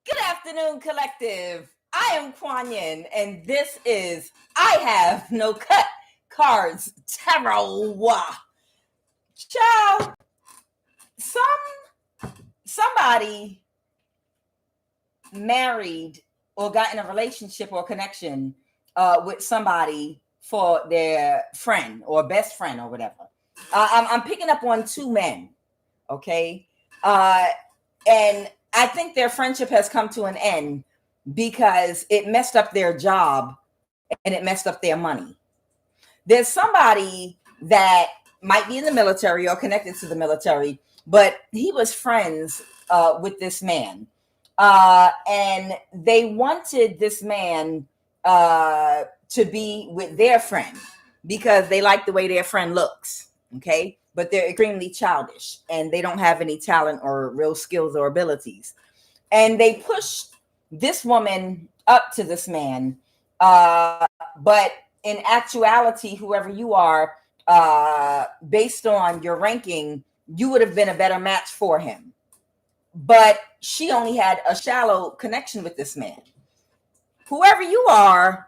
Good afternoon, collective. I am QUAN, and this is I Have No Cut Cards Tarot. Child, somebody married or got in a relationship or connection with somebody for their friend or best friend or whatever. I'm picking up on two men, okay? And I think their friendship has come to an end because it messed up their job and it messed up their money. There's somebody that might be in the military or connected to the military, but he was friends with this man. And they wanted this man to be with their friend because they like the way their friend looks, okay? But they're extremely childish and they don't have any talent or real skills or abilities. And they pushed this woman up to this man. But in actuality, whoever you are, based on your ranking, you would have been a better match for him. But she only had a shallow connection with this man. Whoever you are,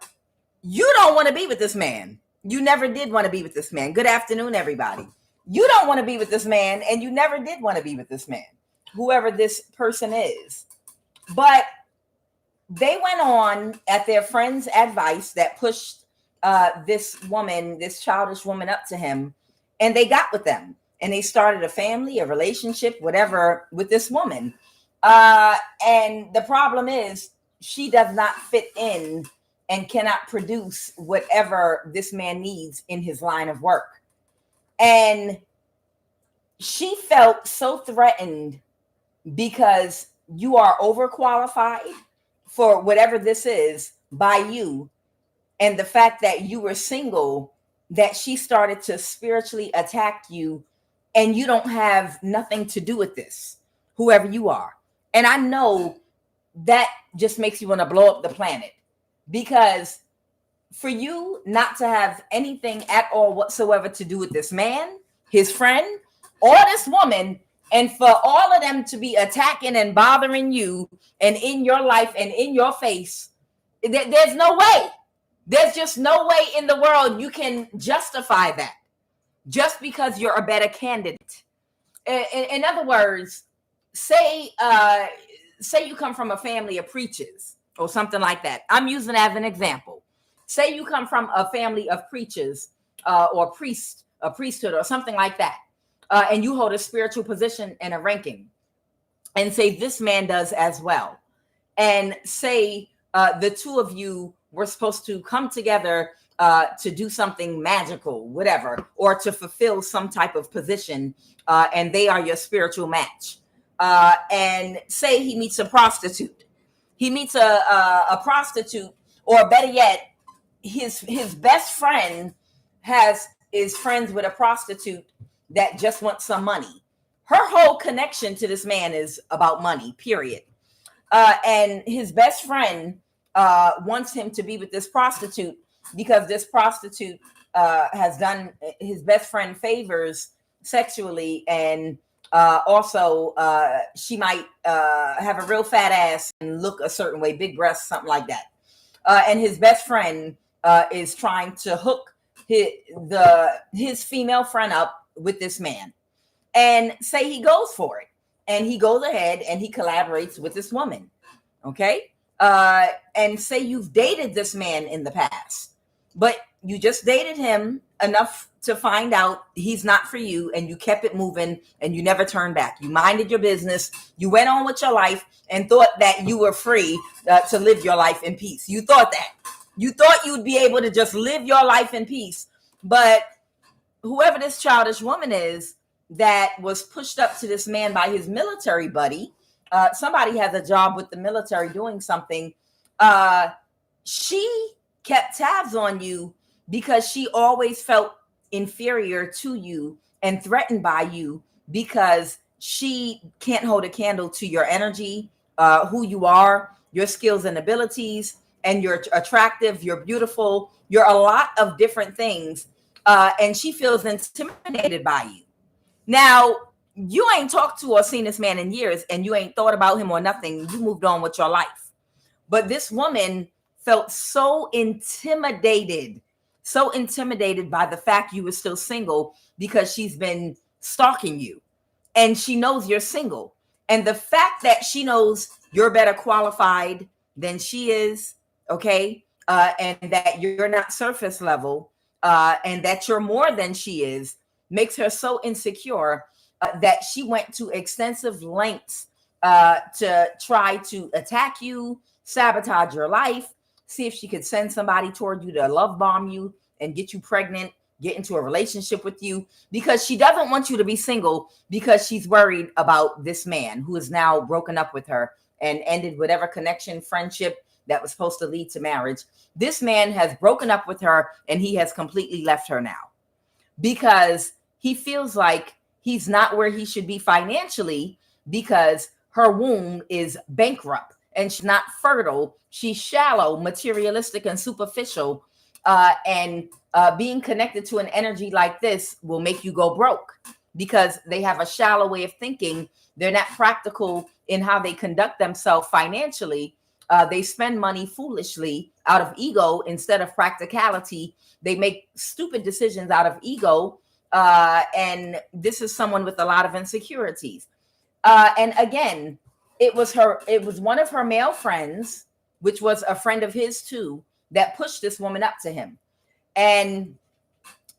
you don't want to be with this man. You never did want to be with this man. Good afternoon, everybody. You don't want to be with this man, and you never did want to be with this man, whoever this person is. But they went on at their friend's advice that pushed this woman, this childish woman, up to him, and they got with them. And they started a family, a relationship, whatever, with this woman. And the problem is she does not fit in and cannot produce whatever this man needs in his line of work. And she felt so threatened because you are overqualified for whatever this is by you. And the fact that you were single, that she started to spiritually attack you, and you don't have nothing to do with this, whoever you are. And I know that just makes you want to blow up the planet, because for you not to have anything at all whatsoever to do with this man, his friend, or this woman, and for all of them to be attacking and bothering you and in your life and in your face, there's no way. There's just no way in the world you can justify that just because you're a better candidate. In other words, say you come from a family of preachers or something like that. I'm using it as an example. Say you come from a family of preachers or a priesthood or something like that, and you hold a spiritual position and a ranking, and say this man does as well. And say the two of you were supposed to come together to do something magical, whatever, or to fulfill some type of position, and they are your spiritual match. And say he meets a prostitute. He meets a prostitute, or better yet, his best friend is friends with a prostitute that just wants some money. Her whole connection to this man is about money, period. And his best friend wants him to be with this prostitute because this prostitute has done his best friend favors sexually, and also she might have a real fat ass and look a certain way, big breasts, something like that. And his best friend is trying to hook his female friend up with this man. And say he goes for it, and he goes ahead and he collaborates with this woman. Okay. And say you've dated this man in the past, but you just dated him enough to find out he's not for you, and you kept it moving and you never turned back. You minded your business. You went on with your life and thought that you were free to live your life in peace. You thought that. You thought you'd be able to just live your life in peace. But whoever this childish woman is that was pushed up to this man by his military buddy, somebody has a job with the military doing something. She kept tabs on you because she always felt inferior to you and threatened by you because she can't hold a candle to your energy, who you are, your skills and abilities, and you're attractive, you're beautiful, you're a lot of different things. And she feels intimidated by you. Now, you ain't talked to or seen this man in years, and you ain't thought about him or nothing. You moved on with your life. But this woman felt so intimidated by the fact you were still single, because she's been stalking you and she knows you're single. And the fact that she knows you're better qualified than she is, okay, and that you're not surface level, and that you're more than she is, makes her so insecure that she went to extensive lengths to try to attack you, sabotage your life, see if she could send somebody toward you to love bomb you and get you pregnant, get into a relationship with you, because she doesn't want you to be single, because she's worried about this man who is now broken up with her and ended whatever connection, friendship that was supposed to lead to marriage. This man has broken up with her and he has completely left her now because he feels like he's not where he should be financially, because her womb is bankrupt and she's not fertile. She's shallow, materialistic, and superficial. And being connected to an energy like this will make you go broke, because they have a shallow way of thinking. They're not practical in how they conduct themselves financially. They spend money foolishly out of ego instead of practicality. They make stupid decisions out of ego. And this is someone with a lot of insecurities. And again, it was one of her male friends, which was a friend of his too, that pushed this woman up to him. And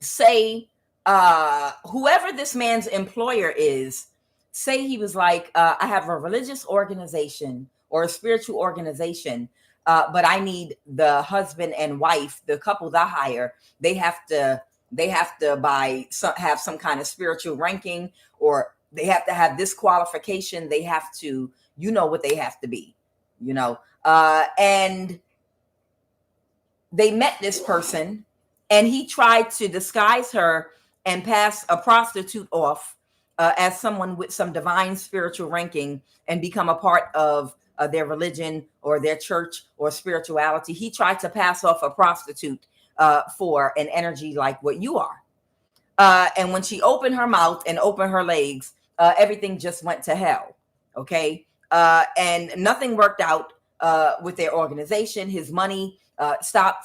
say, whoever this man's employer is, say he was like, I have a religious organization or a spiritual organization, but I need the husband and wife, the couple that I hire, they have to have some kind of spiritual ranking, or they have to have this qualification. They have to, you know what they have to be, and they met this person, and he tried to disguise her and pass a prostitute off as someone with some divine spiritual ranking and become a part of their religion or their church or spirituality. He tried to pass off a prostitute for an energy like what you are. And when she opened her mouth and opened her legs, everything just went to hell. Okay. And nothing worked out with their organization. His money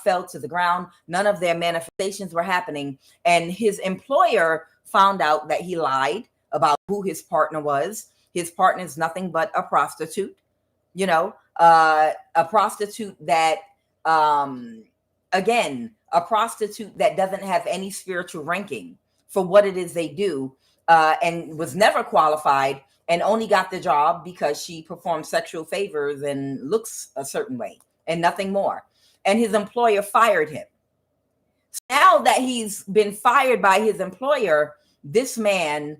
fell to the ground. None of their manifestations were happening. And his employer found out that he lied about who his partner was. His partner is nothing but a prostitute, a prostitute that, again, a prostitute that doesn't have any spiritual ranking for what it is they do, and was never qualified, and only got the job because she performed sexual favors and looks a certain way and nothing more. And his employer fired him. So now that he's been fired by his employer, this man's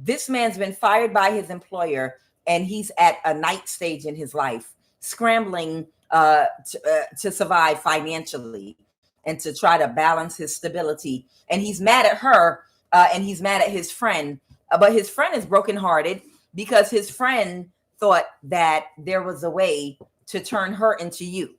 been fired by his employer, and he's at a night stage in his life, scrambling to survive financially and to try to balance his stability. And he's mad at her, and he's mad at his friend. But his friend is brokenhearted because his friend thought that there was a way to turn her into you,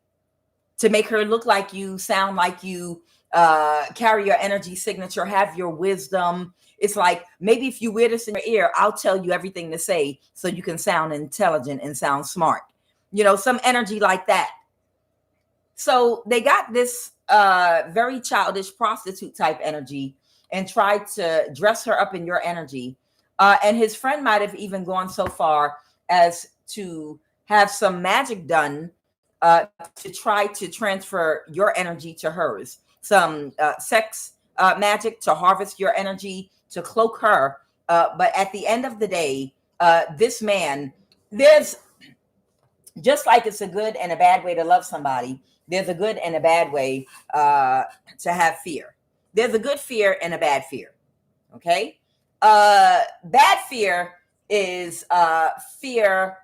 to make her look like you, sound like you, carry your energy signature, have your wisdom. It's like, maybe if you wear this in your ear, I'll tell you everything to say so you can sound intelligent and sound smart. Some energy like that. So they got this very childish prostitute type energy and tried to dress her up in your energy. And his friend might have even gone so far as to have some magic done to try to transfer your energy to hers. Some sex magic to harvest your energy, to cloak her. But at the end of the day, this man, there's, just like it's a good and a bad way to love somebody, there's a good and a bad way to have fear. There's a good fear and a bad fear. Okay. Bad fear is fear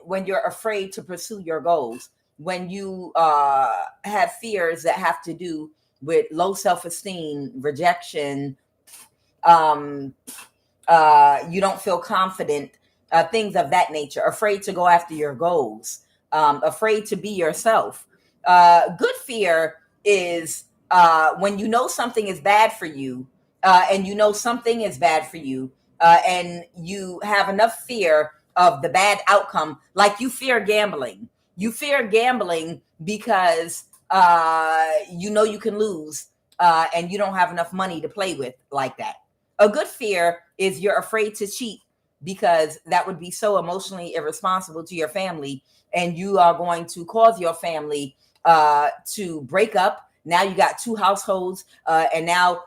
when you're afraid to pursue your goals, when you have fears that have to do with low self-esteem, rejection, you don't feel confident, things of that nature, afraid to go after your goals, afraid to be yourself. Good fear is when you know something is bad for you, and you know something is bad for you, and you have enough fear of the bad outcome, like you fear gambling. You fear gambling because you know you can lose, and you don't have enough money to play with like that. A good fear is you're afraid to cheat because that would be so emotionally irresponsible to your family, and you are going to cause your family to break up. Now you got two households, and now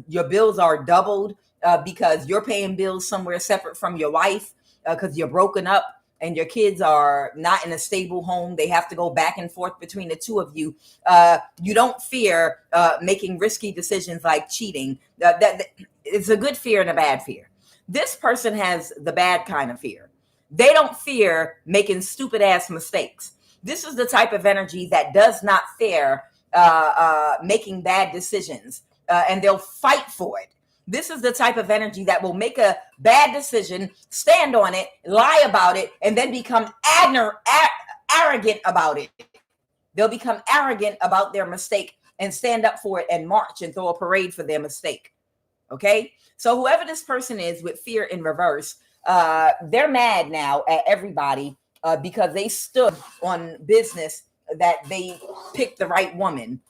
your bills are doubled because you're paying bills somewhere separate from your wife because you're broken up and your kids are not in a stable home. They have to go back and forth between the two of you. You don't fear making risky decisions like cheating. That it's a good fear and a bad fear. This person has the bad kind of fear. They don't fear making stupid ass mistakes. This is the type of energy that does not fear making bad decisions, and they'll fight for it. This is the type of energy that will make a bad decision, stand on it, lie about it, and then become arrogant about it. They'll become arrogant about their mistake and stand up for it and march and throw a parade for their mistake. Okay? So whoever this person is with fear in reverse, they're mad now at everybody because they stood on business that they picked the right woman.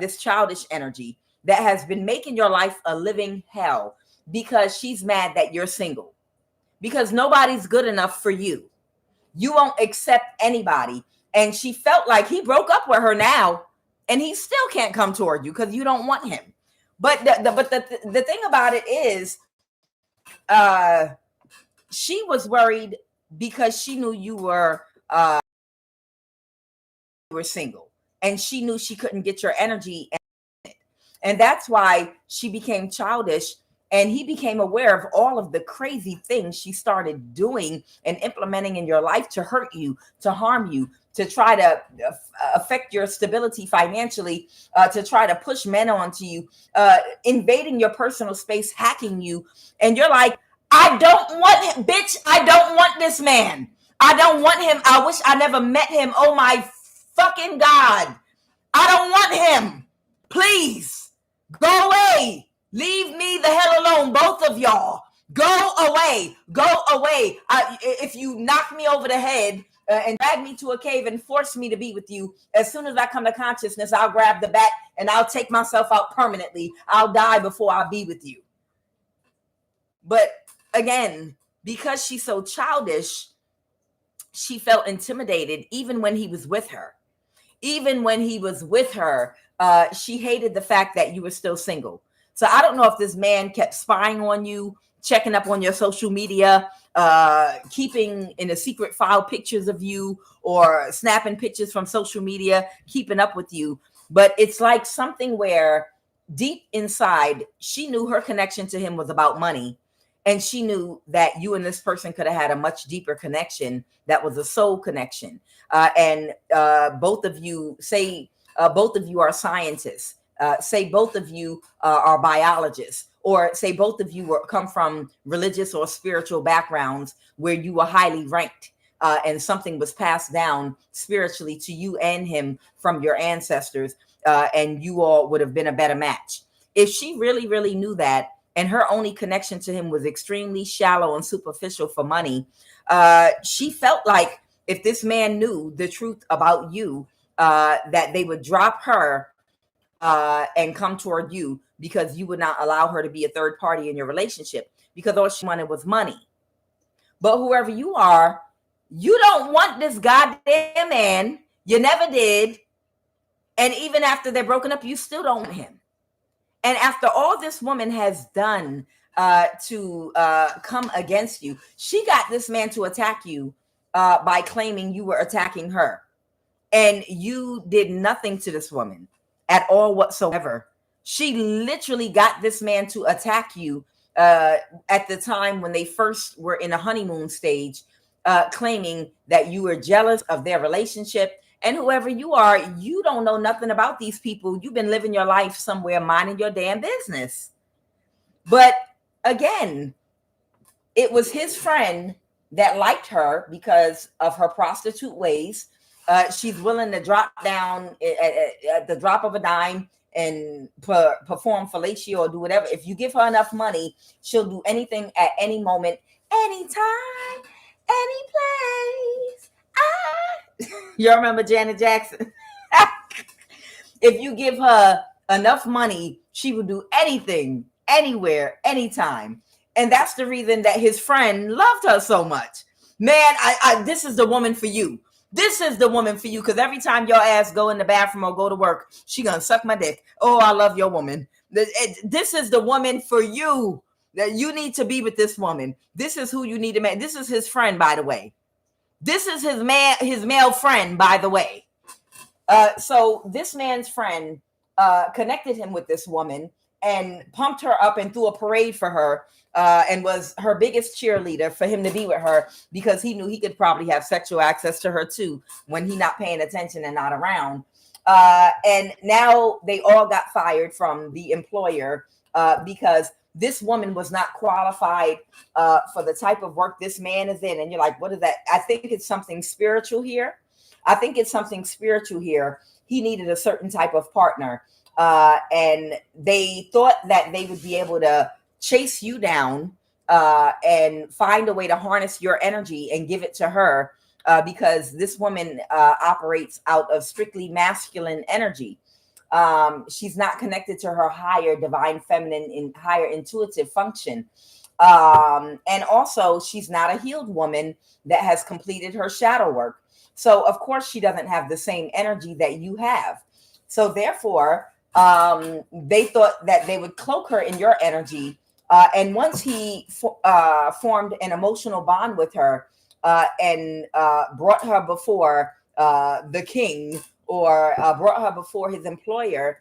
This childish energy that has been making your life a living hell because she's mad that you're single, because nobody's good enough for you. You won't accept anybody. And she felt like he broke up with her now and he still can't come toward you because you don't want him. But the thing about it is she was worried because she knew you were single, and she knew she couldn't get your energy. And that's why she became childish, and he became aware of all of the crazy things she started doing and implementing in your life to hurt you, to harm you, to try to affect your stability financially, to try to push men onto you, invading your personal space, hacking you. And you're like, I don't want him, bitch. I don't want this man. I don't want him. I wish I never met him. Oh my fucking God. I don't want him. Please. Go away. Leave me the hell alone, both of y'all. Go away. Go away. If you knock me over the head and drag me to a cave and force me to be with you, as soon as I come to consciousness, I'll grab the bat and I'll take myself out permanently. I'll die before I be with you. But again, because she's so childish, she felt intimidated even when he was with her. Even when he was with her, she hated the fact that you were still single. So I don't know if this man kept spying on you, checking up on your social media, keeping in a secret file pictures of you, or snapping pictures from social media, keeping up with you. But it's like something where deep inside, she knew her connection to him was about money. And she knew that you and this person could have had a much deeper connection that was a soul connection. And both of you say, both of you are scientists, say both of you are biologists, or say both of you come from religious or spiritual backgrounds where you were highly ranked, and something was passed down spiritually to you and him from your ancestors, and you all would have been a better match. If she really, really knew that, and her only connection to him was extremely shallow and superficial for money, she felt like if this man knew the truth about you, that they would drop her and come toward you because you would not allow her to be a third party in your relationship, because all she wanted was money. But whoever you are, you don't want this goddamn man. You never did. And even after they're broken up, you still don't want him. And after all this woman has done to come against you, she got this man to attack you by claiming you were attacking her. And you did nothing to this woman at all whatsoever. She literally got this man to attack you at the time when they first were in a honeymoon stage, claiming that you were jealous of their relationship. And whoever you are, you don't know nothing about these people. You've been living your life somewhere, minding your damn business. But again, it was his friend that liked her because of her prostitute ways. She's willing to drop down at the drop of a dime perform fellatio or do whatever. If you give her enough money, she'll do anything at any moment, anytime, any place. You remember Janet Jackson? If you give her enough money, she will do anything, anywhere, anytime. And that's the reason that his friend loved her so much. Man, this is the woman for you. This is the woman for you. Because every time your ass go in the bathroom or go to work, she gonna suck my dick. Oh, I love your woman. This is the woman for you. That you need to be with this woman. This is who you need to marry. This is his friend, by the way. This is his male friend, by the way. So this man's friend connected him with this woman and pumped her up and threw a parade for her and was her biggest cheerleader for him to be with her, because he knew he could probably have sexual access to her too when he's not paying attention and not around. And now they all got fired from the employer because this woman was not qualified for the type of work this man is in. And you're like, what is that? I think it's something spiritual here. He needed a certain type of partner. And they thought that they would be able to chase you down and find a way to harness your energy and give it to her because this woman operates out of strictly masculine energy. She's not connected to her higher divine feminine and higher intuitive function. And also, she's not a healed woman that has completed her shadow work. So, of course, she doesn't have the same energy that you have. So, therefore, they thought that they would cloak her in your energy. And once he formed an emotional bond with her and brought her before the king or brought her before his employer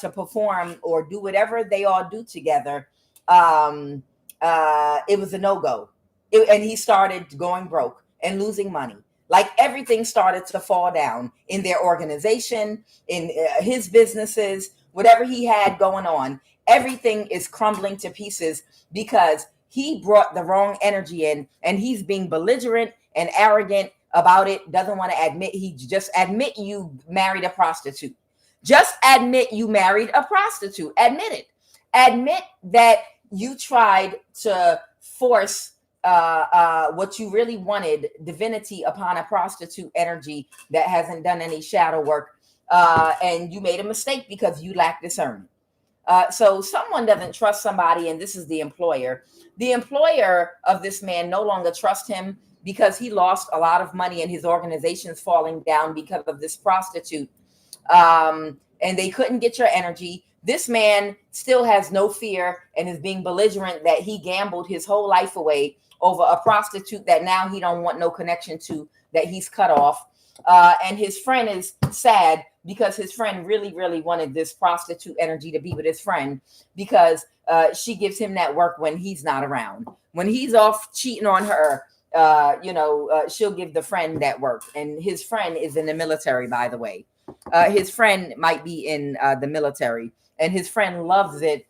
to perform or do whatever they all do together, it was a no-go. And he started going broke and losing money. Like everything started to fall down in their organization, in his businesses, whatever he had going on. Everything is crumbling to pieces because he brought the wrong energy in and he's being belligerent and arrogant about it. Doesn't want to admit. Admit you married a prostitute. Just admit you married a prostitute. Admit it. Admit that you tried to force what you really wanted, divinity, upon a prostitute energy that hasn't done any shadow work. And you made a mistake because you lack discernment. So someone doesn't trust somebody, and this is the employer. The employer of this man no longer trusts him because he lost a lot of money and his organization's falling down because of this prostitute. And they couldn't get your energy. This man still has no fear and is being belligerent that he gambled his whole life away over a prostitute that now he don't want no connection to, that he's cut off. And his friend is sad because his friend really, really wanted this prostitute energy to be with his friend because she gives him that work when he's not around. When he's off cheating on her, she'll give the friend that work. And his friend is in the military, by the way. His friend might be in the military. And his friend loves it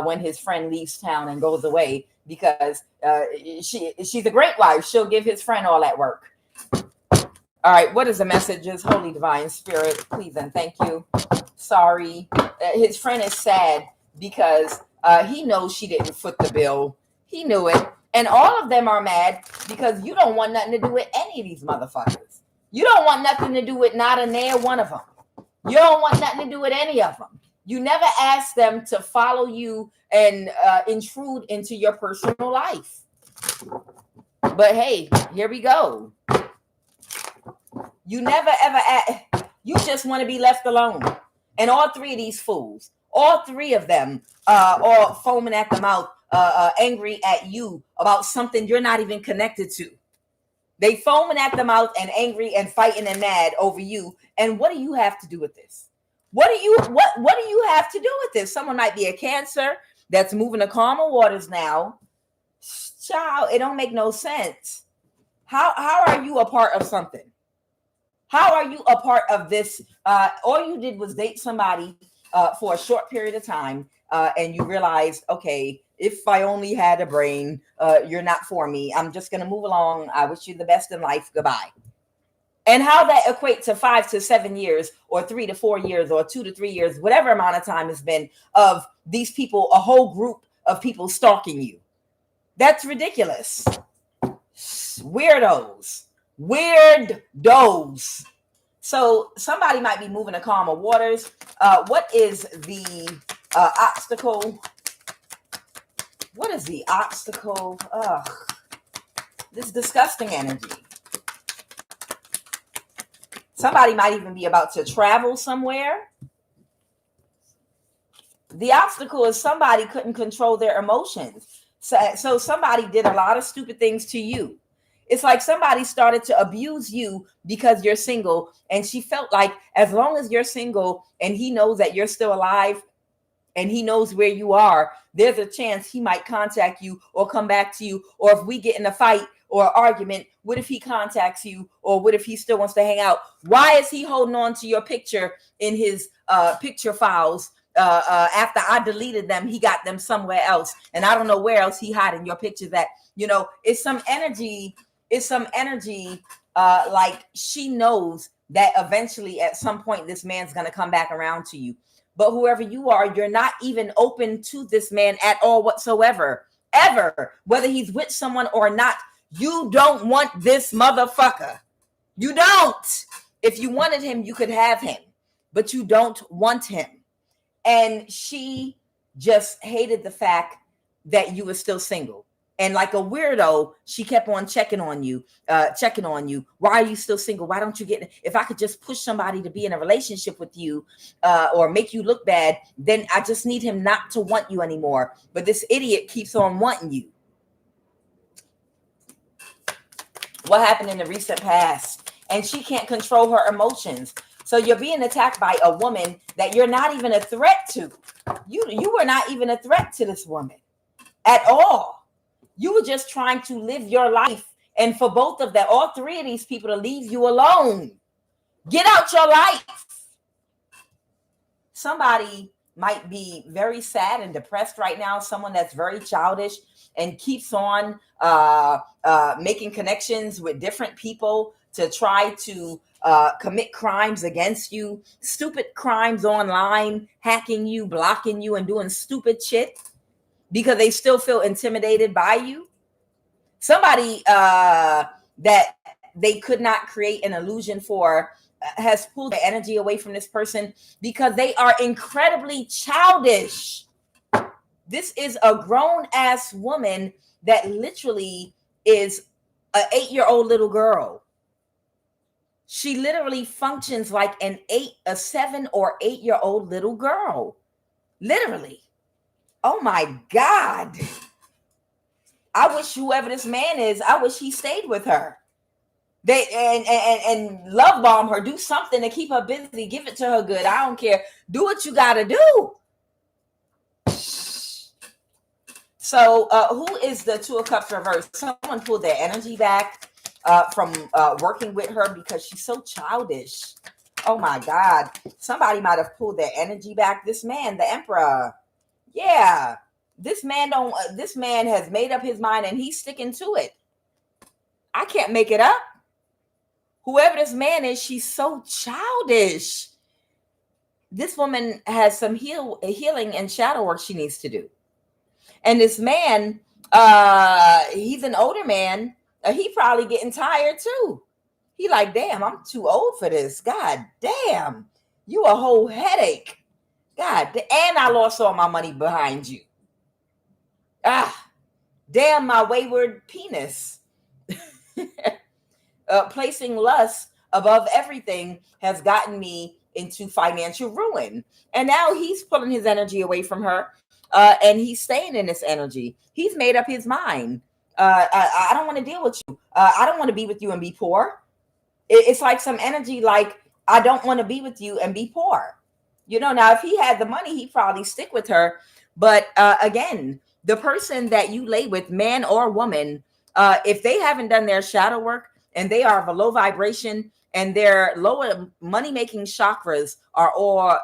when his friend leaves town and goes away because she's a great wife. She'll give his friend all that work. All right, what is the messages? Holy Divine Spirit, please and thank you. Sorry. His friend is sad because he knows she didn't foot the bill. He knew it. And all of them are mad because you don't want nothing to do with any of these motherfuckers. You don't want nothing to do with not a nair one of them. You don't want nothing to do with any of them. You never ask them to follow you and intrude into your personal life. But hey, here we go. You never ever you just want to be left alone. And all three of these fools, all three of them all foaming at the mouth, angry at you about something you're not even connected to. They foaming at the mouth and angry and fighting and mad over you. And what do you have to do with this? What do you have to do with this? Someone might be a Cancer that's moving to calmer waters now. Child, it don't make no sense. How are you a part of something? How are you a part of this? All you did was date somebody for a short period of time, and you realized, okay, if I only had a brain, you're not for me. I'm just going to move along. I wish you the best in life. Goodbye. And how that equates to 5 to 7 years or 3 to 4 years or 2 to 3 years, whatever amount of time it's been of these people, a whole group of people stalking you. That's ridiculous. Weirdos. Weirdos. So somebody might be moving to calmer waters. What is the obstacle? What is the obstacle? Ugh. This disgusting energy. Somebody might even be about to travel somewhere. The obstacle is somebody couldn't control their emotions. So somebody did a lot of stupid things to you. It's like somebody started to abuse you because you're single, and she felt like as long as you're single and he knows that you're still alive and he knows where you are, there's a chance he might contact you or come back to you. Or if we get in a fight or argument, what if he contacts you? Or what if he still wants to hang out? Why is he holding on to your picture in his picture files? After I deleted them, he got them somewhere else, and I don't know where else he hiding your pictures at. You know, it's some energy. Like she knows that eventually at some point this man's going to come back around to you. But whoever you are, you're not even open to this man at all whatsoever, ever, whether he's with someone or not. You don't want this motherfucker. You don't. If you wanted him, you could have him, but you don't want him. And she just hated the fact that you were still single. And like a weirdo, she kept on checking on you. Why are you still single? Why don't you get, if I could just push somebody to be in a relationship with you or make you look bad, then I just need him not to want you anymore. But this idiot keeps on wanting you. What happened in the recent past? And she can't control her emotions. So you're being attacked by a woman that you're not even a threat to. You were not even a threat to this woman at all. You were just trying to live your life. And for both of them, all three of these people to leave you alone. Get out your life. Somebody might be very sad and depressed right now. Someone that's very childish and keeps on making connections with different people to try to commit crimes against you, stupid crimes online, hacking you, blocking you, and doing stupid shit because they still feel intimidated by you. Somebody that they could not create an illusion for has pulled the energy away from this person because they are incredibly childish. This is a grown-ass woman that literally is an 8-year-old little girl. She literally functions like a 7 or 8-year-old little girl. Literally. Oh my God. I wish whoever this man is, I wish he stayed with her. They and love bomb her, do something to keep her busy, give it to her good. I don't care. Do what you gotta do. So who is the Two of Cups reversed? Someone pulled their energy back from working with her because she's so childish. Oh my God. Somebody might have pulled their energy back. This man, the Emperor. Yeah. This man has made up his mind and he's sticking to it. I can't make it up. Whoever this man is, she's so childish. This woman has some healing and shadow work she needs to do. And this man, he's an older man. He probably getting tired too. He like, damn, I'm too old for this. God damn, you a whole headache. God, and I lost all my money behind you. Damn, my wayward penis. Placing lust above everything has gotten me into financial ruin. And now he's pulling his energy away from her. And he's staying in this energy. He's made up his mind. I don't want to deal with you. I don't want to be with you and be poor. It's like some energy like, I don't want to be with you and be poor. You know, now if he had the money, he'd probably stick with her. But again, the person that you lay with, man or woman, if they haven't done their shadow work and they are of a low vibration and their lower money-making chakras are all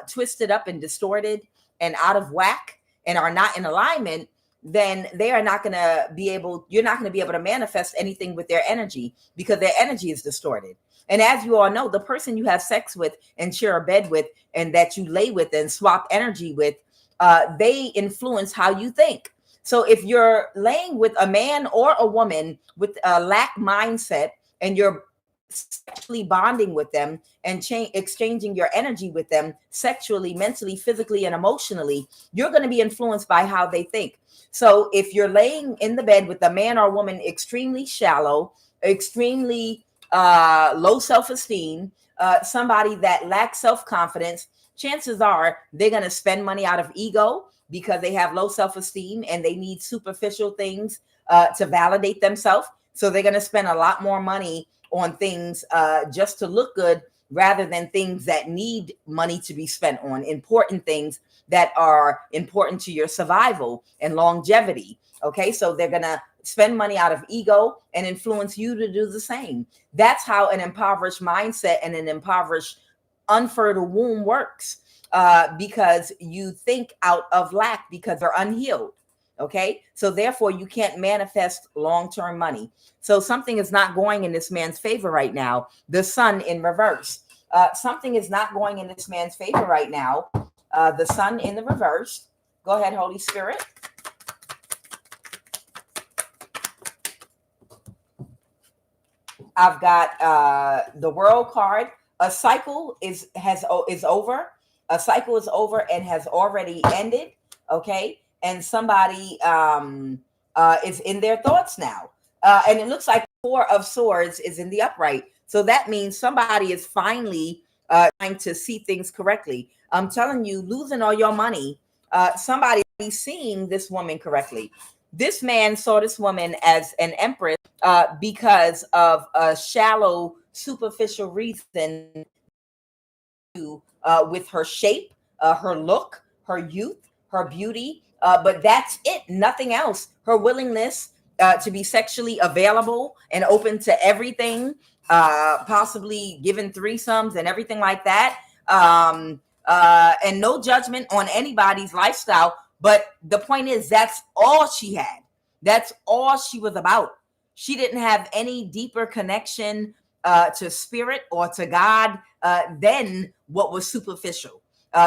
twisted up and distorted and out of whack and are not in alignment, then they are not going to be able, you're not going to be able to manifest anything with their energy because their energy is distorted. And as you all know, the person you have sex with and share a bed with and that you lay with and swap energy with, they influence how you think. So if you're laying with a man or a woman with a lack mindset and you're sexually bonding with them and exchanging your energy with them sexually, mentally, physically, and emotionally, you're going to be influenced by how they think. So if you're laying in the bed with a man or woman extremely shallow, extremely low self-esteem, somebody that lacks self-confidence, chances are they're going to spend money out of ego because they have low self-esteem and they need superficial things to validate themselves. So they're going to spend a lot more money on things just to look good rather than things that need money to be spent on, important things that are important to your survival and longevity. Okay, so they're going to spend money out of ego and influence you to do the same. That's how an impoverished mindset and an impoverished unfertile womb works, because you think out of lack because they're unhealed. Okay, so therefore you can't manifest long-term money. So something is not going in this man's favor right now. The sun in reverse. Something is not going in this man's favor right now. The sun in the reverse. Go ahead, Holy Spirit. I've got the World card. A cycle is over. A cycle is over and has already ended. Okay, and somebody is in their thoughts now, and it looks like Four of Swords is in the upright. So that means somebody is finally trying to see things correctly. I'm telling you, losing all your money. Somebody seeing this woman correctly. This man saw this woman as an empress because of a shallow, superficial reason with her shape, her look, her youth, her beauty. But that's it, nothing else. Her willingness to be sexually available and open to everything, possibly given threesomes and everything like that. And no judgment on anybody's lifestyle. But the point is, that's all she had. That's all she was about. She didn't have any deeper connection to spirit or to God than what was superficial.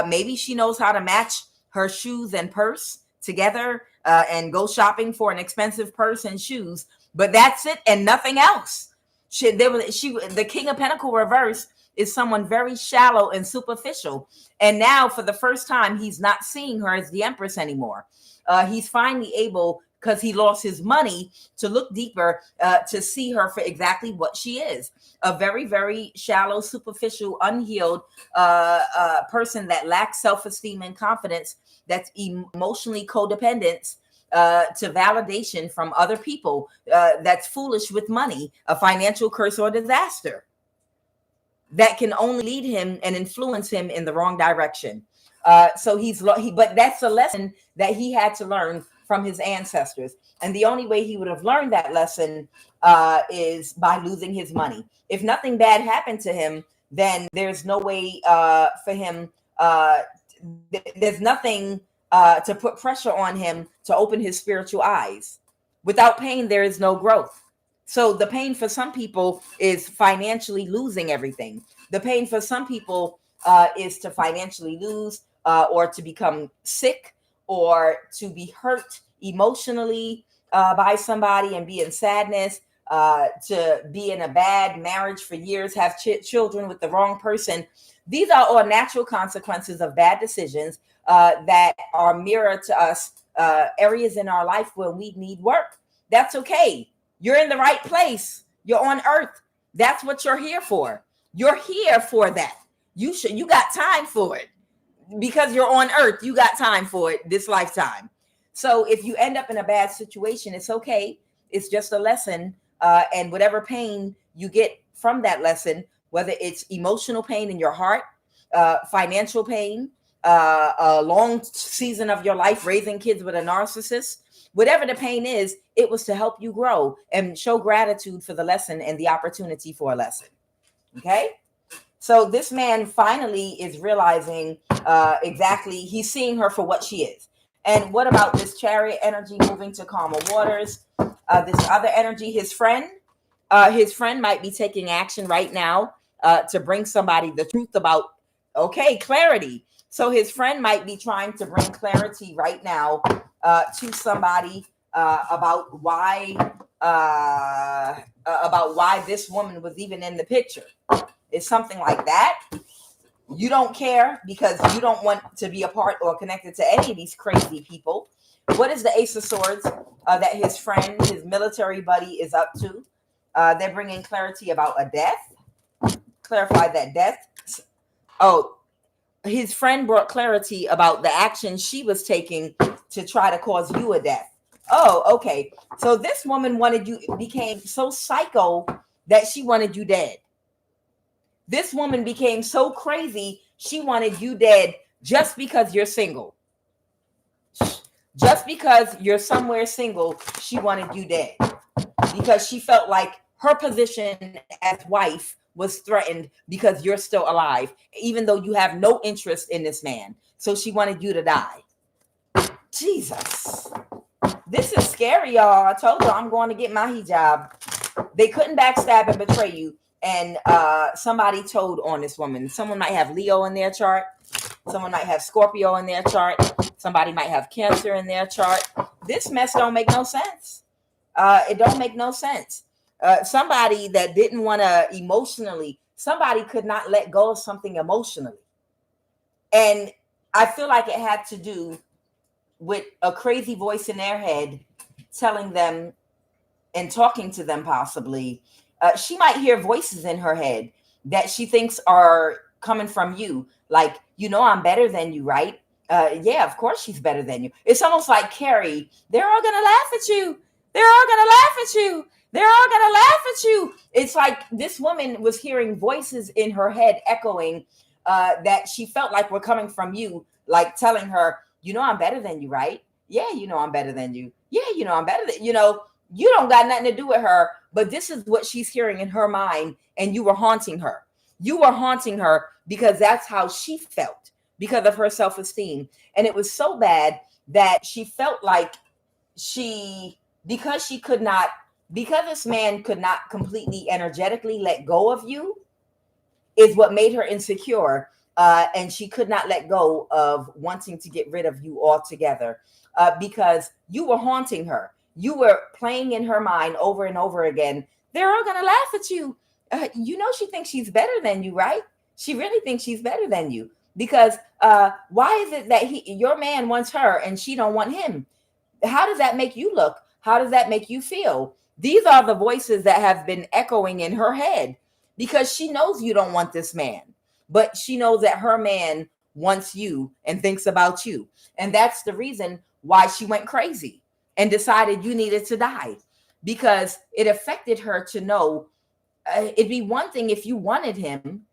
Maybe she knows how to match her shoes and purse together and go shopping for an expensive purse and shoes, but that's it and nothing else. The King of Pentacle reverse is someone very shallow and superficial. And now for the first time, he's not seeing her as the Empress anymore. He's finally able, because he lost his money, to look deeper, to see her for exactly what she is. A very, very shallow, superficial, unhealed person that lacks self-esteem and confidence, that's emotionally codependent to validation from other people, that's foolish with money, a financial curse or disaster that can only lead him and influence him in the wrong direction. So but that's a lesson that he had to learn from his ancestors. And the only way he would have learned that lesson is by losing his money. If nothing bad happened to him, then there's no way for him. There's nothing to put pressure on him to open his spiritual eyes. Without pain, there is no growth. So the pain for some people is financially losing everything. The pain for some people is to financially lose or to become sick or to be hurt emotionally by somebody and be in sadness, to be in a bad marriage for years, have children with the wrong person. These are all natural consequences of bad decisions that are mirror to us, areas in our life where we need work. That's okay. You're in the right place. You're on earth. That's what you're here for. You're here for that. You got time for it. Because you're on earth, you got time for it this lifetime. So if you end up in a bad situation, it's okay. It's just a lesson. And whatever pain you get from that lesson, whether it's emotional pain in your heart, financial pain, a long season of your life raising kids with a narcissist, whatever the pain is, it was to help you grow and show gratitude for the lesson and the opportunity for a lesson. Okay? So this man finally is realizing exactly, he's seeing her for what she is. And what about this Chariot energy moving to calmer waters? This other energy, his friend, His friend might be taking action right now to bring somebody the truth about, clarity. So his friend might be trying to bring clarity right now to somebody about why this woman was even in the picture. It's something like that. You don't care because you don't want to be a part or connected to any of these crazy people. What is the Ace of Swords that his friend, his military buddy, is up to? They're bringing clarity about a death. Clarify that death. Oh, his friend brought clarity about the action she was taking to try to cause you a death. Oh, okay. So this woman became so psycho that she wanted you dead. This woman became so crazy, she wanted you dead just because you're single. Just because you're somewhere single, she wanted you dead. Because she felt like her position as wife was threatened because you're still alive, even though you have no interest in this man. So she wanted you to die. Jesus. This is scary, y'all. I told you I'm going to get my hijab. They couldn't backstab and betray you. And somebody told on this woman. Someone might have Leo in their chart. Someone might have Scorpio in their chart. Somebody might have Cancer in their chart. This mess don't make no sense. It don't make no sense. Somebody that didn't want to emotionally, somebody could not let go of something emotionally. And I feel like it had to do with a crazy voice in their head telling them and talking to them possibly. She might hear voices in her head that she thinks are coming from you. Like, I'm better than you, right? Yeah, of course she's better than you. It's almost like Carrie. They're all going to laugh at you. They're all going to laugh at you. They're all going to laugh at you. It's like this woman was hearing voices in her head echoing that she felt like were coming from you, like telling her, I'm better than you, right? Yeah, I'm better than you. Yeah, I'm better than, you don't got nothing to do with her, but this is what she's hearing in her mind, and you were haunting her. You were haunting her because that's how she felt because of her self-esteem. And it was so bad that she felt like because this man could not completely energetically let go of you is what made her insecure. And she could not let go of wanting to get rid of you altogether because you were haunting her. You were playing in her mind over and over again. They're all going to laugh at you. She thinks she's better than you, right? She really thinks she's better than you because why is it that your man wants her and she don't want him? How does that make you look? How does that make you feel? These are the voices that have been echoing in her head because she knows you don't want this man, but she knows that her man wants you and thinks about you. And that's the reason why she went crazy and decided you needed to die, because it affected her to know it'd be one thing if you wanted him,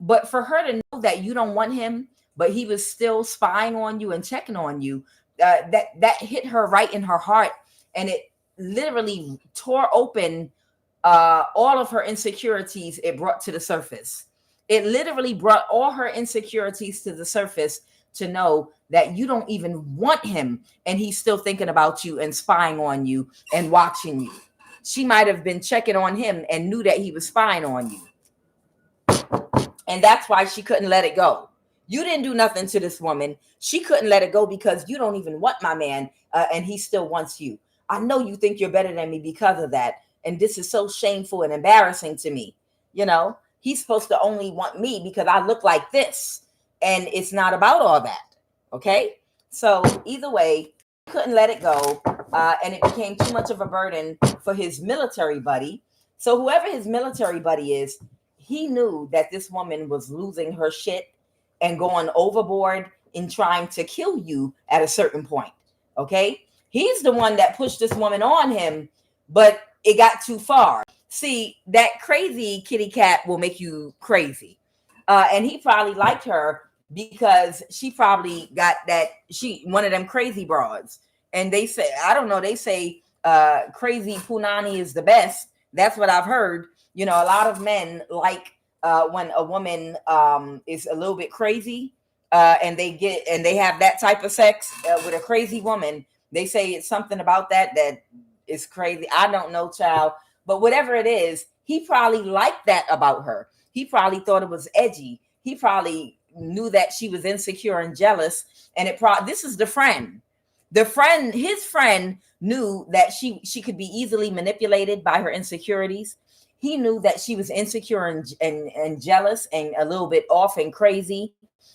but for her to know that you don't want him, but he was still spying on you and checking on you, that hit her right in her heart. And it literally tore open all of her insecurities. It brought to the surface. It literally brought all her insecurities to the surface to know that you don't even want him and he's still thinking about you and spying on you and watching you. She might have been checking on him and knew that he was spying on you. And that's why she couldn't let it go. You didn't do nothing to this woman. She couldn't let it go because you don't even want my man and he still wants you. I know you think you're better than me because of that. And this is so shameful and embarrassing to me. He's supposed to only want me because I look like this. And it's not about all that. Okay? So either way, he couldn't let it go. And it became too much of a burden for his military buddy. So whoever his military buddy is, he knew that this woman was losing her shit and going overboard in trying to kill you at a certain point. Okay? He's the one that pushed this woman on him, but it got too far. See, that crazy kitty cat will make you crazy. And he probably liked her because she probably got one of them crazy broads. And they say, I don't know, they say crazy punani is the best. That's what I've heard. A lot of men like when a woman is a little bit crazy and they have that type of sex with a crazy woman. They say it's something about that is crazy. I don't know, child, But whatever it is, he probably liked that about her. He probably thought it was edgy. He probably knew that she was insecure and jealous. And this is the friend. His friend knew that she could be easily manipulated by her insecurities. He knew that she was insecure and jealous and a little bit off and crazy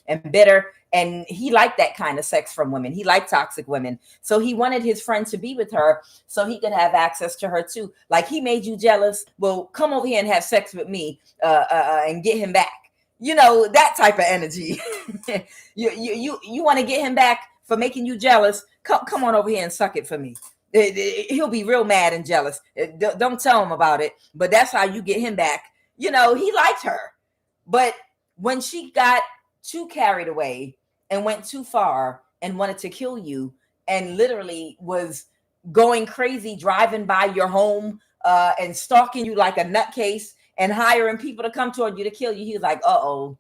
and bitter. And he liked that kind of sex from women. He liked toxic women. So he wanted his friend to be with her so he could have access to her too. Like, he made you jealous. Well, come over here and have sex with me and get him back. You know, that type of energy. you want to get him back for making you jealous? Come on over here and suck it for me. He'll be real mad and jealous. Don't tell him about it, but that's how you get him back. You know, he liked her. But when she got too carried away and went too far and wanted to kill you and literally was going crazy, driving by your home and stalking you like a nutcase and hiring people to come toward you to kill you, he was like, uh-oh,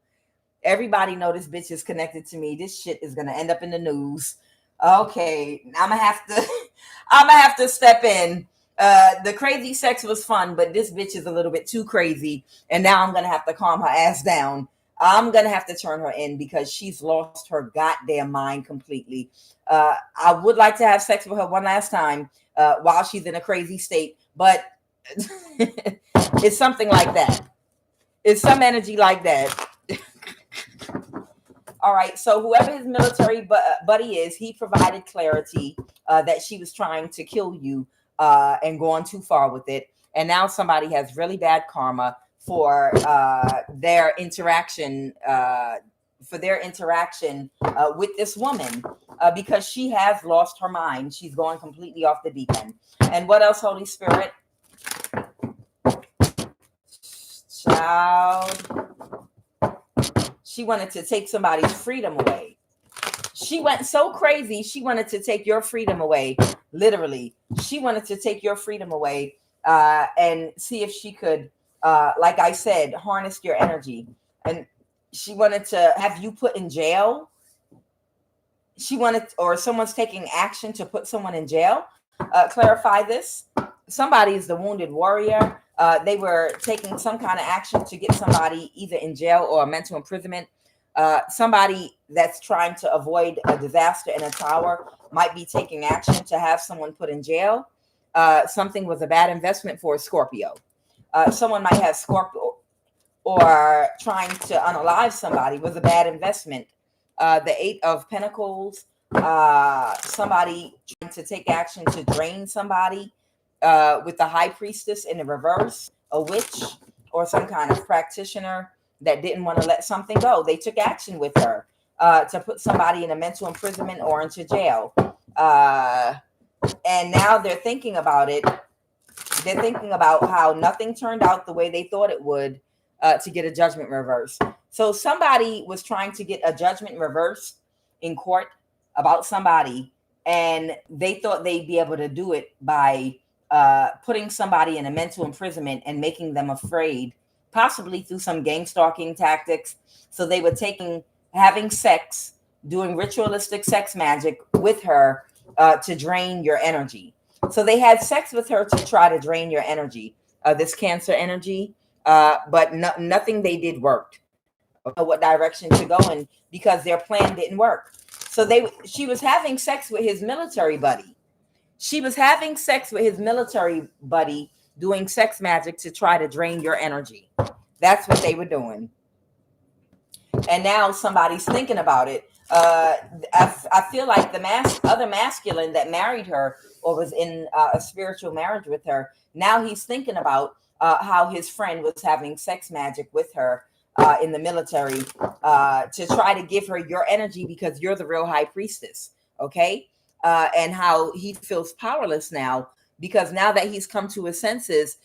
everybody know this bitch is connected to me. This shit is going to end up in the news. Okay, I'm gonna have to step in. The crazy sex was fun, but this bitch is a little bit too crazy, and now I'm gonna have to calm her ass down. I'm gonna have to turn her in because she's lost her goddamn mind completely. I would like to have sex with her one last time while she's in a crazy state, but it's something like that. It's some energy like that. All right, so whoever his military buddy is, he provided clarity that she was trying to kill you and going too far with it. And now somebody has really bad karma for their interaction with this woman because she has lost her mind. She's going completely off the deep end. And what else, Holy Spirit? Child. She wanted to take somebody's freedom away. She went so crazy. She wanted to take your freedom away. Literally. She wanted to take your freedom away and see if she could, like I said, harness your energy. And she wanted to have you put in jail. Or someone's taking action to put someone in jail. Clarify this. Somebody is the wounded warrior. They were taking some kind of action to get somebody either in jail or mental imprisonment. Somebody that's trying to avoid a disaster in a tower might be taking action to have someone put in jail. Something was a bad investment for a Scorpio. Someone might have Scorpio, or trying to unalive somebody was a bad investment. The 8 of Pentacles, somebody trying to take action to drain somebody. With the High Priestess in the reverse, a witch or some kind of practitioner that didn't want to let something go. They took action with her to put somebody in a mental imprisonment or into jail. And now they're thinking about it. They're thinking about how nothing turned out the way they thought it would to get a judgment reverse. So somebody was trying to get a judgment reversed in court about somebody, and they thought they'd be able to do it by putting somebody in a mental imprisonment and making them afraid, possibly through some gang stalking tactics. So they were having sex, doing ritualistic sex magic with her to drain your energy. So they had sex with her to try to drain your energy, this Cancer energy, but nothing they did worked. I don't know what direction to go in because their plan didn't work. So she was having sex with his military buddy. She was having sex with his military buddy, doing sex magic to try to drain your energy. That's what they were doing. And now somebody's thinking about it. I feel like the other masculine that married her or was in a spiritual marriage with her, now he's thinking about how his friend was having sex magic with her in the military to try to give her your energy because you're the real High Priestess. Okay. And how he feels powerless now because now that he's come to his senses,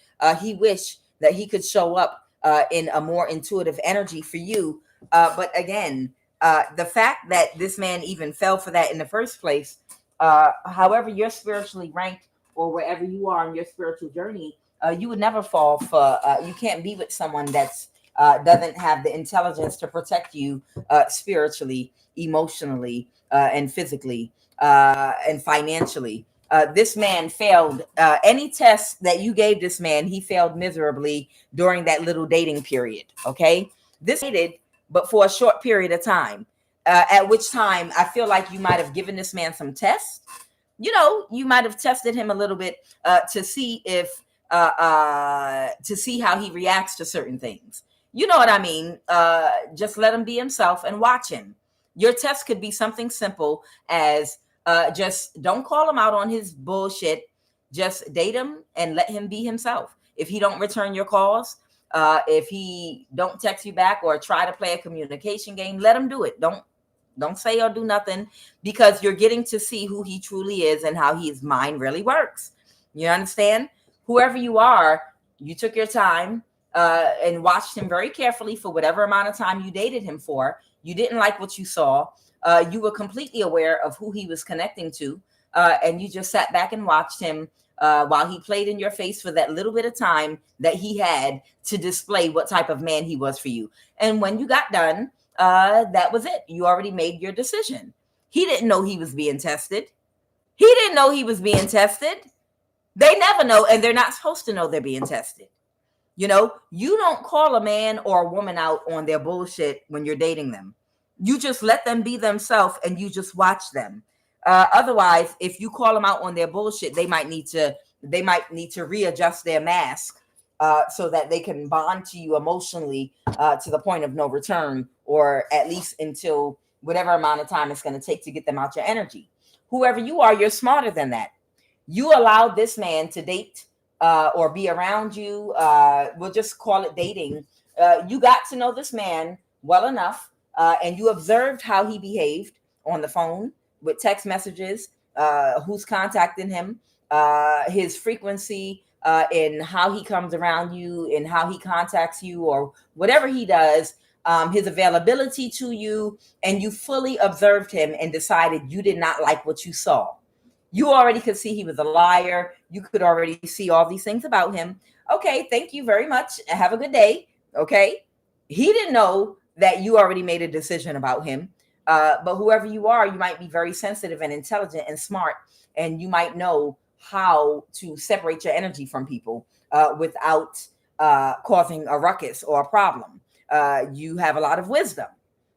he wished that he could show up in a more intuitive energy for you. But again, the fact that this man even fell for that in the first place, however you're spiritually ranked or wherever you are in your spiritual journey, you would never fall for, you can't be with someone that's doesn't have the intelligence to protect you spiritually, emotionally, and physically. And financially. This man failed any test that you gave this man. He failed miserably during that little dating period. Okay, this dated, but for a short period of time. At which time I feel like you might have given this man some tests. You might have tested him a little bit to see if to see how he reacts to certain things. You know what I mean? Just let him be himself and watch him. Your test could be something simple as just don't call him out on his bullshit. Just date him and let him be himself. If he don't return your calls, if he don't text you back or try to play a communication game, let him do it. Don't say or do nothing, because you're getting to see who he truly is and how his mind really works. You understand? Whoever you are, you took your time and watched him very carefully for whatever amount of time you dated him for. You didn't like what you saw. You were completely aware of who he was connecting to, and you just sat back and watched him while he played in your face for that little bit of time that he had to display what type of man he was for you. And when you got done, that was it. You already made your decision. He didn't know he was being tested. He didn't know he was being tested. They never know, and they're not supposed to know they're being tested. You don't call a man or a woman out on their bullshit when you're dating them. You just let them be themselves and you just watch them. Otherwise, if you call them out on their bullshit, they might need to readjust their mask so that they can bond to you emotionally to the point of no return, or at least until whatever amount of time it's going to take to get them out your energy. Whoever you are, you're smarter than that. You allowed this man to date or be around you. We'll just call it dating. You got to know this man well enough, and you observed how he behaved on the phone with text messages, who's contacting him, his frequency, in how he comes around you and how he contacts you or whatever he does, his availability to you, and you fully observed him and decided you did not like what you saw. You already could see he was a liar. You could already see all these things about him. Okay, thank you very much. Have a good day. Okay. He didn't know that you already made a decision about him. But whoever you are, you might be very sensitive and intelligent and smart, and you might know how to separate your energy from people without causing a ruckus or a problem. You have a lot of wisdom.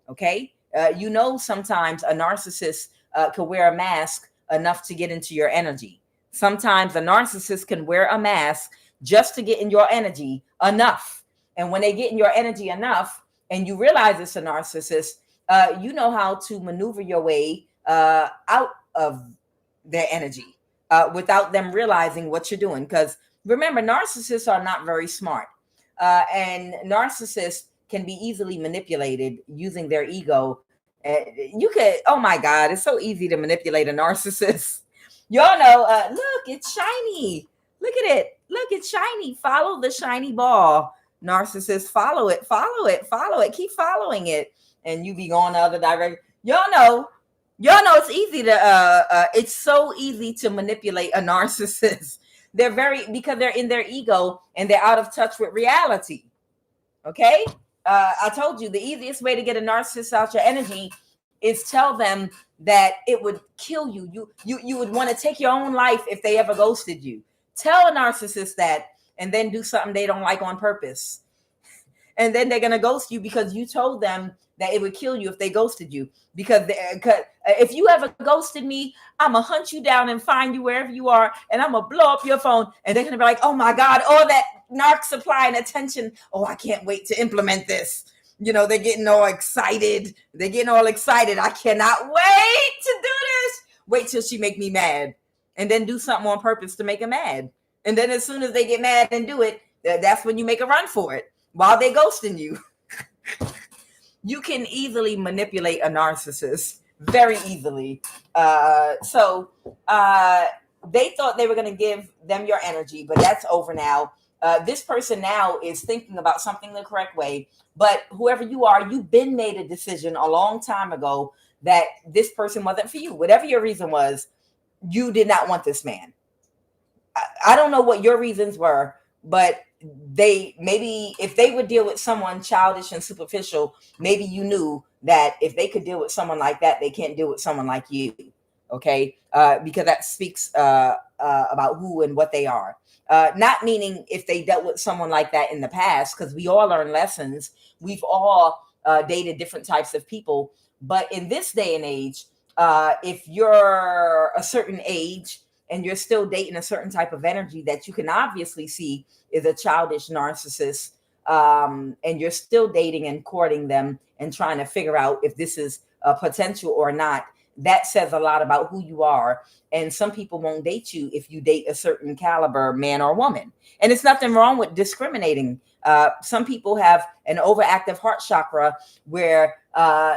Okay. Sometimes a narcissist could wear a mask enough to get into your energy. Sometimes a narcissist can wear a mask just to get in your energy enough. And when they get in your energy enough and you realize it's a narcissist, you know how to maneuver your way out of their energy without them realizing what you're doing. Because remember, narcissists are not very smart. And narcissists can be easily manipulated using their ego. Oh my God, it's so easy to manipulate a narcissist. Y'all know, look, it's shiny. Look at it. Look, it's shiny. Follow the shiny ball. Narcissist, follow it. Keep following it. And you be going the other direction. Y'all know it's easy to, it's so easy to manipulate a narcissist. Because they're in their ego and they're out of touch with reality. Okay. I told you the easiest way to get a narcissist out your energy is tell them that it would kill you. You would want to take your own life if they ever ghosted you. Tell a narcissist that, and then do something they don't like on purpose. And then they're going to ghost you because you told them that it would kill you if they ghosted you. Because if you ever ghosted me, I'm going to hunt you down and find you wherever you are, and I'm going to blow up your phone. And they're going to be like, oh my God, all that narc supply and attention. Oh, I can't wait to implement this. They're getting all excited. I cannot wait to do this. Wait till she make me mad. And then do something on purpose to make her mad. And then as soon as they get mad and do it, that's when you make a run for it while they're ghosting you. You can easily manipulate a narcissist, very easily. So they thought they were going to give them your energy, but that's over now. This person now is thinking about something the correct way. But whoever you are, you've been made a decision a long time ago that this person wasn't for you. Whatever your reason was, you did not want this man. I don't know what your reasons were, but maybe if they would deal with someone childish and superficial, maybe you knew that if they could deal with someone like that, they can't deal with someone like you. Okay, because that speaks about who and what they are. Not meaning if they dealt with someone like that in the past, because we all learn lessons. We've all dated different types of people. But in this day and age, if you're a certain age and you're still dating a certain type of energy that you can obviously see is a childish narcissist, and you're still dating and courting them and trying to figure out if this is a potential or not, that says a lot about who you are. And some people won't date you if you date a certain caliber man or woman. And it's nothing wrong with discriminating. Some people have an overactive heart chakra where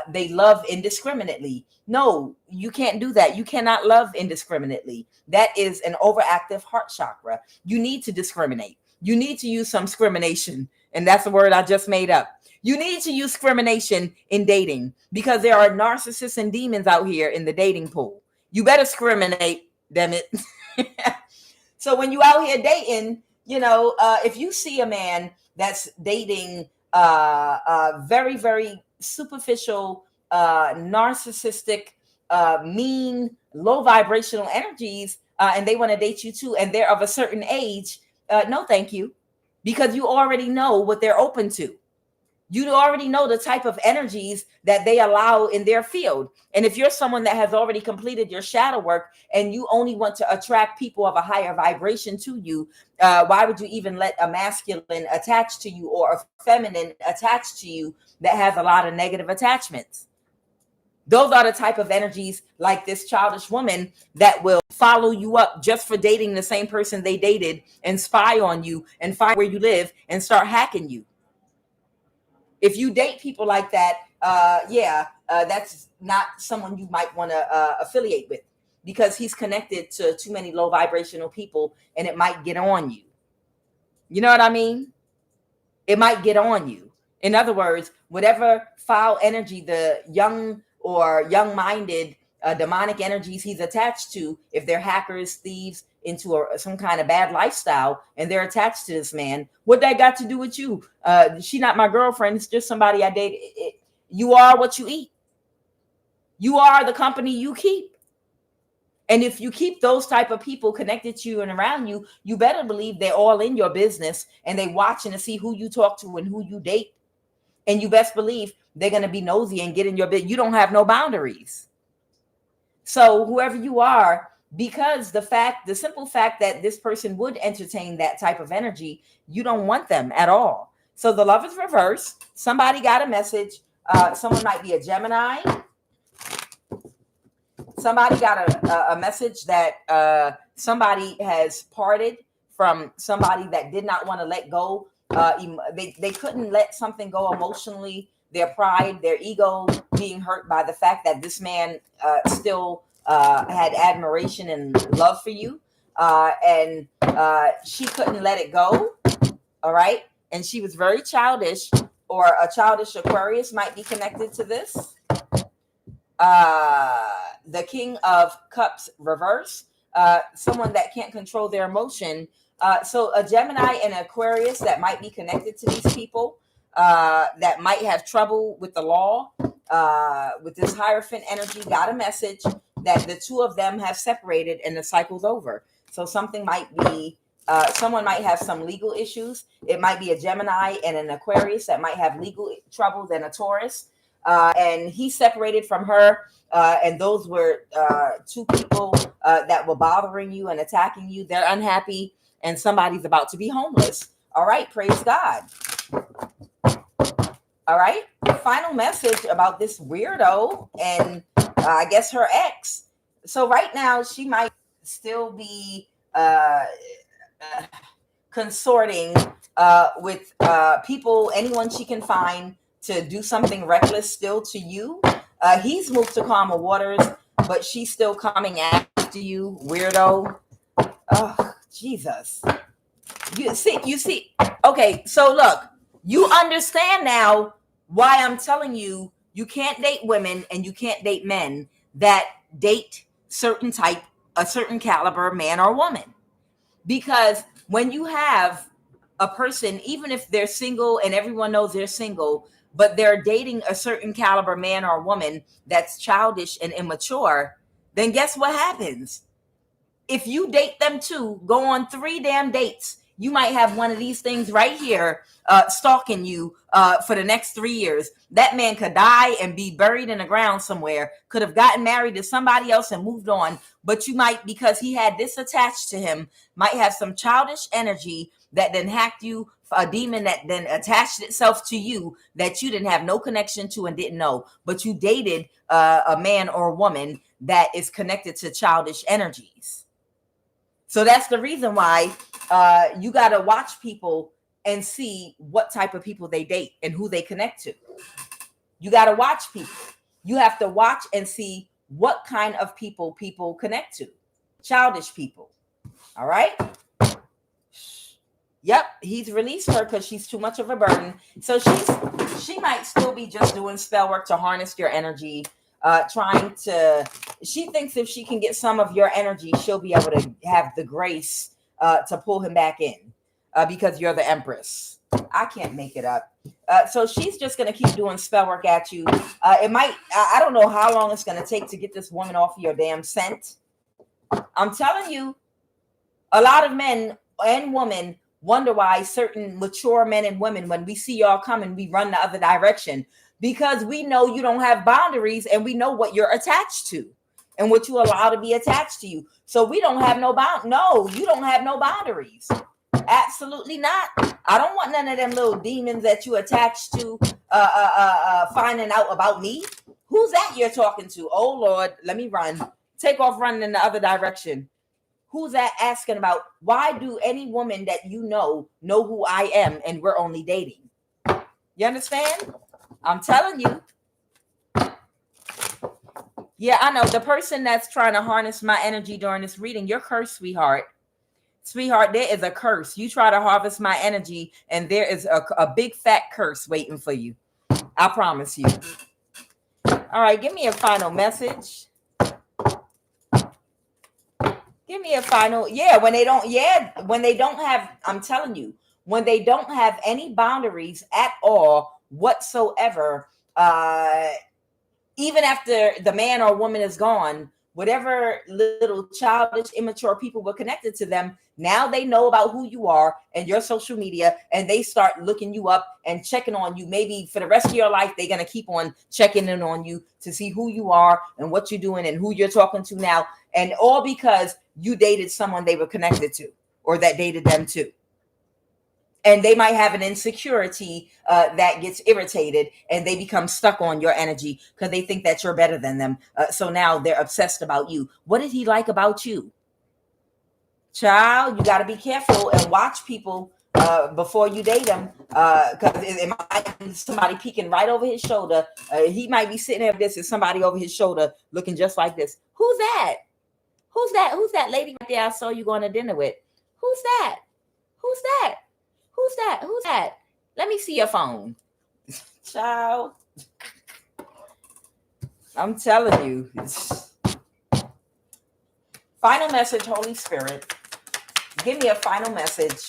they love indiscriminately. No, you can't do that. You cannot love indiscriminately. That is an overactive heart chakra. You need to discriminate. You need to use some discrimination. And that's a word I just made up. You need to use discrimination in dating because there are narcissists and demons out here in the dating pool. You better discriminate, damn it. So when you out here dating, if you see a man that's dating very, very superficial, narcissistic, mean, low vibrational energies, and they want to date you too, and they're of a certain age, no, thank you, because you already know what they're open to. You already know the type of energies that they allow in their field. And if you're someone that has already completed your shadow work and you only want to attract people of a higher vibration to you, why would you even let a masculine attach to you or a feminine attach to you that has a lot of negative attachments? Those are the type of energies like this childish woman that will follow you up just for dating the same person they dated and spy on you and find where you live and start hacking you. If you date people like that, that's not someone you might want to affiliate with because he's connected to too many low vibrational people and it might get on you. You know what I mean? It might get on you. In other words, whatever foul energy the young or young-minded demonic energies he's attached to, if they're hackers, thieves, into some kind of bad lifestyle, and they're attached to this man, what that got to do with you? She not my girlfriend. It's just somebody I dated. You are what you eat. You are the company you keep. And if you keep those type of people connected to you and around you, you better believe they're all in your business and they watching to see who you talk to and who you date. And you best believe they're going to be nosy and get in your bed. You don't have no boundaries. So whoever you are, because the simple fact that this person would entertain that type of energy, you don't want them at all. So the love is reversed. Somebody got a message. Someone might be a Gemini. Somebody got a message that somebody has parted from somebody that did not want to let go. They couldn't let something go emotionally. Their pride, their ego being hurt by the fact that this man still had admiration and love for you. And she couldn't let it go. All right. And she was very childish, or a childish Aquarius might be connected to this. The King of Cups reverse, someone that can't control their emotion. So a Gemini and Aquarius that might be connected to these people, that might have trouble with the law, with this Hierophant energy, got a message that the two of them have separated and the cycle's over. So something might be, someone might have some legal issues. It might be a Gemini and an Aquarius that might have legal troubles, and a Taurus. And he separated from her. And those were two people that were bothering you and attacking you. They're unhappy, and somebody's about to be homeless. All right, praise God. All right, final message about this weirdo and I guess her ex. So right now she might still be consorting with people, anyone she can find to do something reckless still to you. He's moved to calmer waters, but she's still coming after you, weirdo. Oh, Jesus. You see. Okay, so look, you understand now why I'm telling you you can't date women and you can't date men that date a certain caliber man or woman. Because when you have a person, even if they're single and everyone knows they're single, but they're dating a certain caliber man or woman that's childish and immature, then guess what happens? If you date them too, go on 3 damn dates, you might have one of these things right here stalking you for the next 3 years. That man could die and be buried in the ground somewhere, could have gotten married to somebody else and moved on, but you might, because he had this attached to him, might have some childish energy that then hacked you, a demon that then attached itself to you that you didn't have no connection to and didn't know, but you dated a man or a woman that is connected to childish energies. So that's the reason why you got to watch people and see what type of people they date and who they connect to. You got to watch people. You have to watch and see what kind of people connect to. Childish people. All right. Yep, he's released her because she's too much of a burden. So she might still be just doing spell work to harness your energy, she thinks if she can get some of your energy, she'll be able to have the grace to pull him back in because you're the Empress. I can't make it up. So she's just going to keep doing spell work at you. I don't know how long it's going to take to get this woman off of your damn scent. I'm telling you, a lot of men and women wonder why certain mature men and women, when we see y'all coming, we run the other direction, because we know you don't have boundaries and we know what you're attached to and what you allow to be attached to you. So we don't have no you don't have no boundaries. Absolutely not. I don't want none of them little demons that you attached to finding out about me. Who's that you're talking to? Oh Lord, let me run. Take off running in the other direction. Who's that asking about? Why do any woman that you know who I am and we're only dating? You understand? I'm telling you. Yeah, I know. The person that's trying to harness my energy during this reading, you're cursed, sweetheart. Sweetheart, there is a curse. You try to harvest my energy and there is a big fat curse waiting for you. I promise you. All right, give me a final message. Give me a final. When they don't have, I'm telling you, when they don't have any boundaries at all whatsoever, even after the man or woman is gone, whatever little childish, immature people were connected to them, now they know about who you are and your social media, and they start looking you up and checking on you. Maybe for the rest of your life, they're going to keep on checking in on you to see who you are and what you're doing and who you're talking to now. And all because you dated someone they were connected to or that dated them too. And they might have an insecurity that gets irritated and they become stuck on your energy because they think that you're better than them. So now they're obsessed about you. What did he like about you? Child, you got to be careful and watch people before you date them, because it might be somebody peeking right over his shoulder. He might be sitting there. This is somebody over his shoulder looking just like this. Who's that? Who's that? Who's that lady right there I saw you going to dinner with? Who's that? Who's that? Who's that? Who's that? Let me see your phone. Child. I'm telling you. Final message, Holy Spirit. Give me a final message.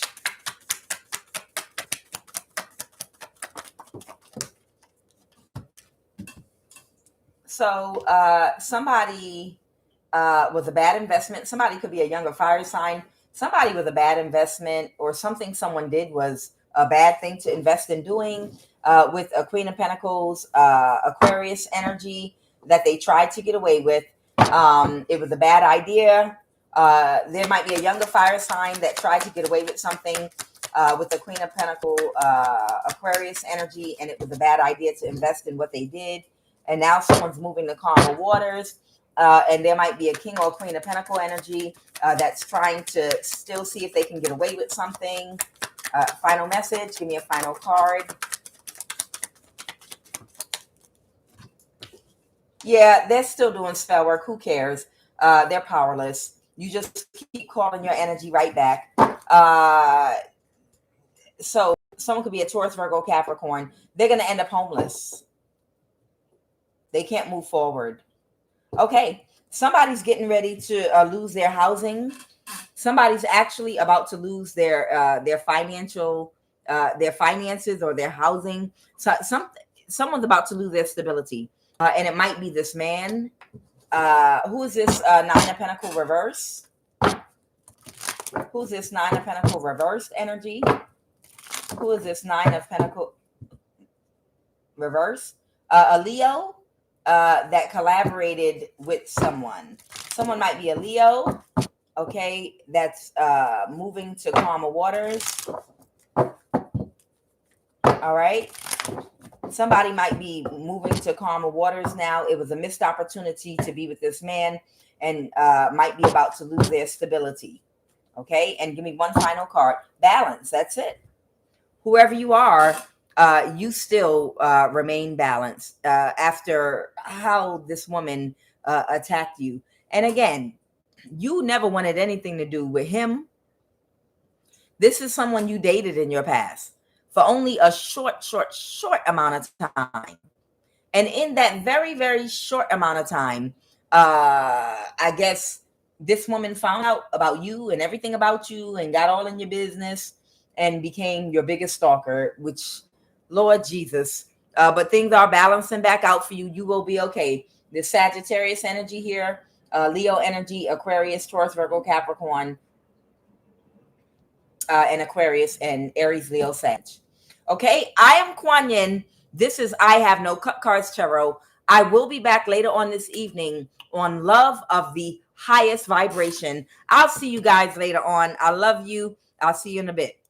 So somebody was a bad investment. Somebody could be a younger fire sign. Somebody with a bad investment or something someone did was a bad thing to invest in doing, with a Queen of Pentacles, Aquarius energy that they tried to get away with. It was a bad idea. There might be a younger fire sign that tried to get away with something with the Queen of Pentacles, Aquarius energy, and it was a bad idea to invest in what they did. And now someone's moving to calmer waters. And there might be a King or Queen of Pentacle energy that's trying to still see if they can get away with something. Final message. Give me a final card. Yeah, they're still doing spell work. Who cares? They're powerless. You just keep calling your energy right back. So someone could be a Taurus, Virgo, Capricorn. They're going to end up homeless. They can't move forward. Okay, somebody's getting ready to lose their housing. Somebody's actually about to lose their finances or their housing. So someone's about to lose their stability, and it might be this man. Who is this Nine of Pentacle reverse? Who's this Nine of Pentacle reversed energy? Who is this Nine of Pentacle reverse? A Leo that collaborated with someone. Someone might be a Leo, okay, that's moving to calmer waters. All right. Somebody might be moving to calmer waters now. It was a missed opportunity to be with this man and might be about to lose their stability. Okay. And give me one final card. Balance. That's it. Whoever you are, you still remain balanced after how this woman attacked you. And again, you never wanted anything to do with him. This is someone you dated in your past for only a short amount of time. And in that very, very short amount of time, I guess this woman found out about you and everything about you and got all in your business and became your biggest stalker, which, Lord Jesus, but things are balancing back out for you. You will be okay. The Sagittarius energy here, Leo energy, Aquarius, Taurus, Virgo, Capricorn, and Aquarius, and Aries, Leo, Sag. Okay, I am Kuan Yin. This is I Have No Cut Cards Tarot. I will be back later on this evening on Love of the Highest Vibration. I'll see you guys later on. I love you. I'll see you in a bit.